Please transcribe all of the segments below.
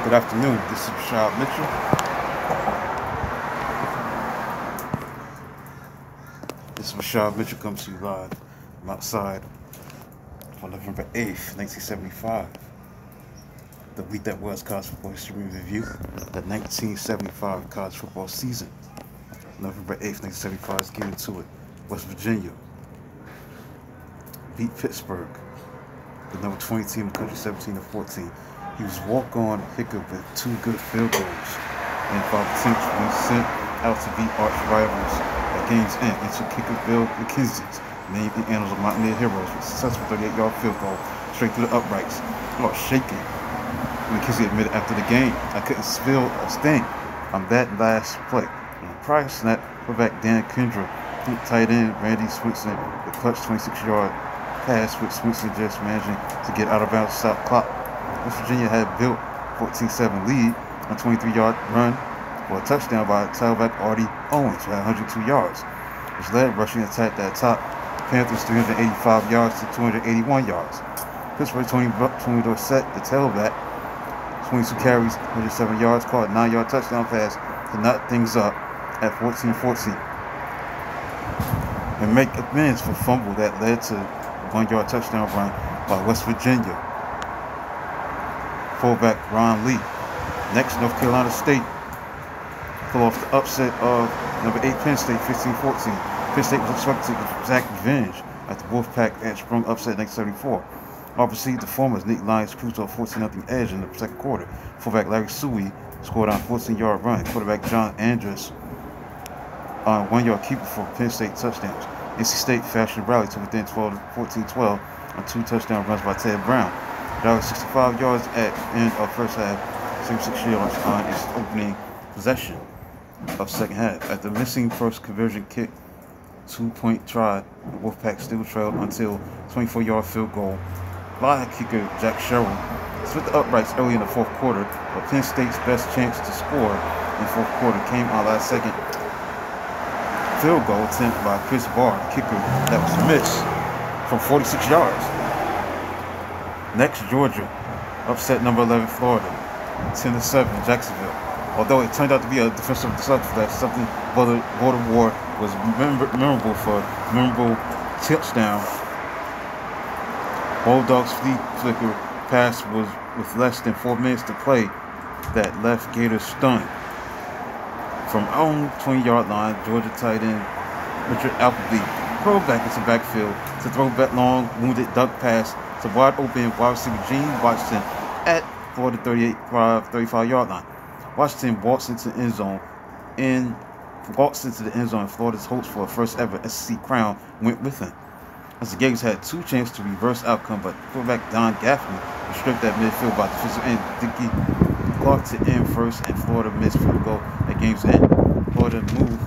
Good afternoon. This is Rashad Mitchell. This is Rashad Mitchell comes to you live from outside on November 8th, 1975. The week that was college football history review, the 1975 college football season. November 8th, 1975, let's get into it. West Virginia beat Pittsburgh, the number 20 team in the country, 17-14. He was walk-on kicker with 2 good field goals and 5 attempts when sent out to beat arch rivals at game's end into kicker Bill McKenzie's named in annals of Mountaineer heroes with a successful 38-yard field goal straight through the uprights. I was shaking. McKenzie admitted after the game, "I couldn't feel a thing on that last play." On the prior snap, quarterback Dan Kendra, tight end Randy Swinson, the clutch 26-yard pass with Swinson just managing to get out of bounds to stop clock. West Virginia had built 14-7 lead on a 23-yard run for a touchdown by tailback Artie Owens, who had 102 yards. His lead rushing attack that top Panthers 385 yards to 281 yards. Pittsburgh Tony Dorsett, the tailback, 22 carries, 107 yards, caught a 9-yard touchdown pass to knot things up at 14-14. And make amends for fumble that led to a 1-yard touchdown run by West Virginia fullback Ron Lee. Next, North Carolina State pull off the upset of number 8 Penn State, 15-14. Penn State was expected to exact revenge after Wolfpack had sprung upset in 1974. Obviously, the former Nick Lyons cruised to a 14-0 edge in the second quarter. Fullback Larry Suey scored on a 14-yard run. Quarterback John Andrus on a 1-yard keeper for Penn State touchdowns. NC State fashioned rally to within 14-12 on 2 touchdown runs by Ted Brown. That was 65 yards at the end of first half, 76 yards on its opening possession of second half. After missing first conversion kick, 2-point try, the Wolfpack still trailed until 24-yard field goal by kicker Jack Sherrill. Split the uprights early in the fourth quarter, but Penn State's best chance to score in the fourth quarter came on last second field goal attempt by Chris Barr, the kicker that was missed from 46 yards. Next, Georgia upset number 11 Florida, 10-7 Jacksonville. Although it turned out to be a defensive slugfest, something Baltimore was memorable for memorable touchdown. Bulldogs' flea flicker pass was with less than 4 minutes to play that left Gators stunned. From own 20-yard line, Georgia tight end Richard Appleby curled back into backfield to throw that long, wounded duck pass to wide open wide receiver Gene Washington at Florida 35-yard line. Washington walks into the end zone, and Florida's hopes for a first ever SEC crown went with him. As the Gators had 2 chances to reverse outcome, but quarterback Don Gaffney was stripped at midfield by defensive end Dickie Clark to end first, and Florida missed field goal at game's end. Florida moved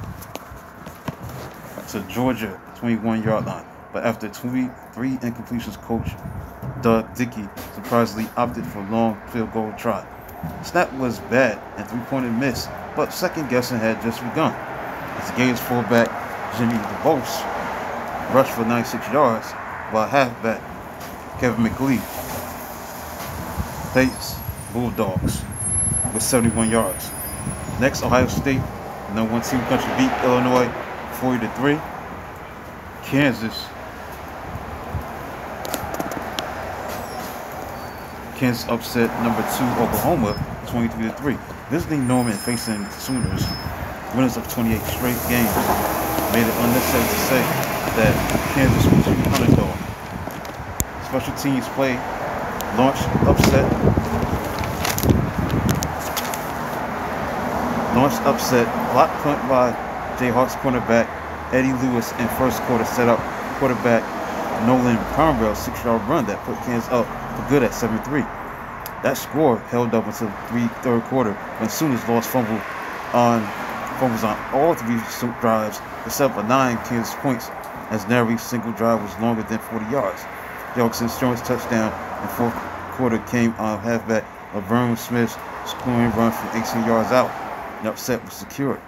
to Georgia 21-yard line, but after 3 incompletions, coach Doug Dickey surprisingly opted for long field goal try. Snap was bad and 3-pointer miss, but second guessing had just begun. As the Gators fullback Jimmy DeVos rushed for 96 yards, while halfback Kevin McLeod faced Bulldogs with 71 yards. Next, Ohio State, the number 1 team in the country, beat Illinois 40-3. Kansas upset number 2 Oklahoma 23-3. Visiting Norman facing Sooners, winners of 28 straight games, made it unnecessary to say that Kansas was an underdog. Special teams play launched upset, block punt by Jayhawks cornerback Eddie Lewis in first quarter set up quarterback Nolan Conrail's 6-yard run that put Kansas up for good at 7-3. That score held up until the third quarter when Sooners lost fumbles on all 3 drives except for 9 Kansas points, as every single drive was longer than 40 yards. Jokes insurance touchdown in fourth quarter came on halfback Laverne Smith's scoring run from 18 yards out. The upset was secured.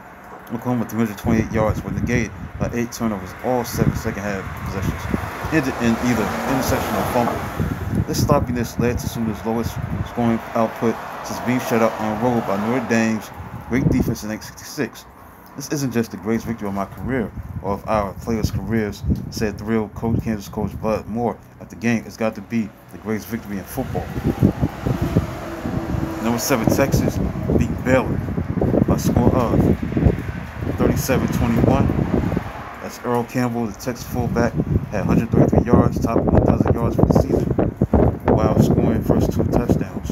Oklahoma 328 yards were negated by 8 turnovers, all 7 second half possessions ended in either interception or fumble. This sloppiness led to SUNY's lowest scoring output since being shut out on road by Notre Dame's great defense in 1966. This isn't just the greatest victory of my career or of our players' careers, said thrilled Kansas coach Bud Moore at the game. It's got to be the greatest victory in football. Number 7, Texas beat Baylor by a score of 37-21. That's Earl Campbell, the Texas fullback, had 133 yards, top 1,000 yards for the season, while scoring first 2 touchdowns.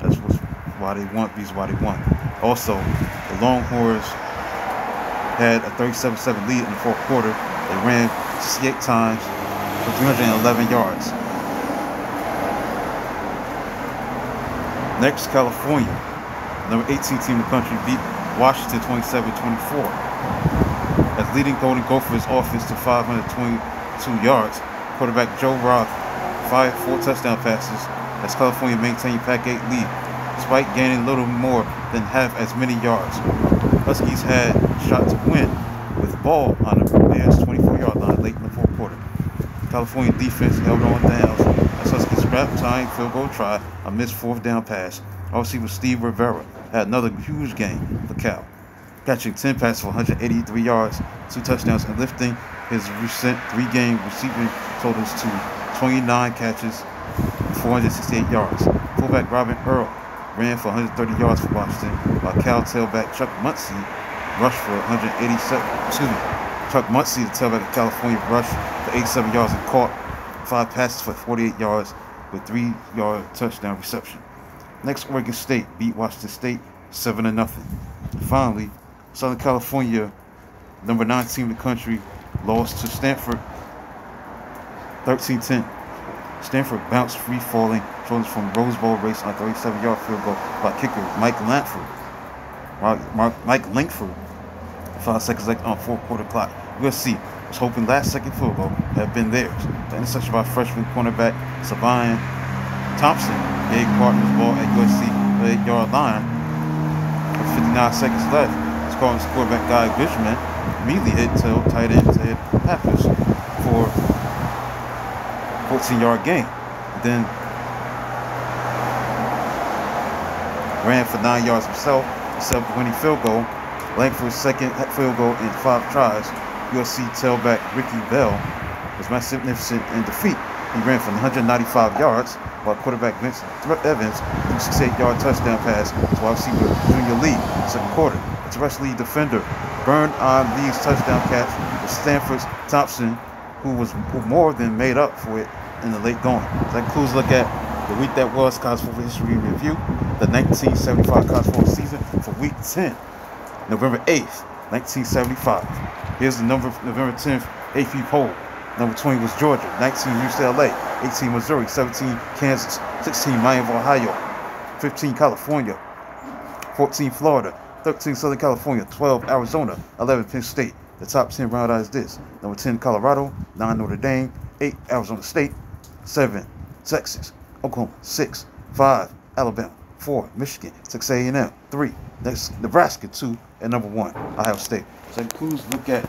That's why they won. Reason why they won. Also, the Longhorns had a 37-7 lead in the fourth quarter. They ran 68 times for 311 yards. Next, California, number 18 team in the country, beat Washington 27-24. As leading Golden Gophers offense to 522 yards, quarterback Joe Rock fired 4 touchdown passes as California maintained Pac-8 lead, despite gaining little more than half as many yards. Huskies had a shot to win with the ball on the Bears' 24-yard line late in the fourth quarter. California defense held on downs as Huskies scrapped tying field goal try, a missed 4th down pass. Receiver Steve Rivera had another huge game for Cal, catching 10 passes for 183 yards, 2 touchdowns, and lifting his recent 3-game receiving totals to 29 catches, 468 yards. Fullback Robin Earl ran for 130 yards for Washington, while Cal tailback Chuck Muncie rushed for 187. Chuck Muncie, the tailback of California, rushed for 87 yards and caught 5 passes for 48 yards with 3-yard touchdown reception. Next, Oregon State beat Washington State 7-0. Finally, Southern California, number 9 team in the country, lost to Stanford 13-10. Stanford bounced free-falling children from Rose Bowl race on a 37-yard field goal by kicker Mike Langford. 5 seconds left on 4th quarter clock. USC was hoping last-second field goal had been theirs. The interception by freshman cornerback Savion Thompson gave Cardinals ball at USC 8-yard line with 59 seconds left. Cardinals quarterback Guy Bishman immediately hit tight end Ted Pappas for a 14-yard gain. Then ran for 9 yards himself, set up the winning field goal. Langford's second field goal in 5 tries. USC tailback Ricky Bell was magnificent in defeat. He ran for 195 yards, while quarterback Vince Evans threw a 68-yard touchdown pass to wide receiver Junior Lee in the second quarter. The rest lead defender burned on Lee's touchdown catch with Stanford's Thompson, who more than made up for it in the late going. So that concludes a look at the week that was college football history review, the 1975 college football season for week 10, November 8th, 1975. Here's the November 10th AP poll. Number 20 was Georgia, 19 UCLA, 18 Missouri, 17 Kansas, 16 Miami of Ohio, 15 California, 14 Florida, 13 Southern California, 12 Arizona, 11 Penn State. The top 10 round out is this: number 10 Colorado, 9 Notre Dame, 8 Arizona State, 7 Texas, Oklahoma, 6 5 Alabama, 4 Michigan, 6 A&M, 3 Nebraska, 2 and number 1 Ohio State. So that concludes look at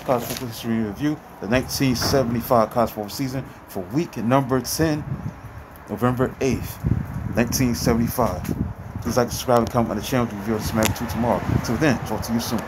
college football history review, the 1975 college football season for week number 10, November 8th, 1975. Please like, subscribe, and comment on the channel to review Smack 2 tomorrow. Until then, talk to you soon.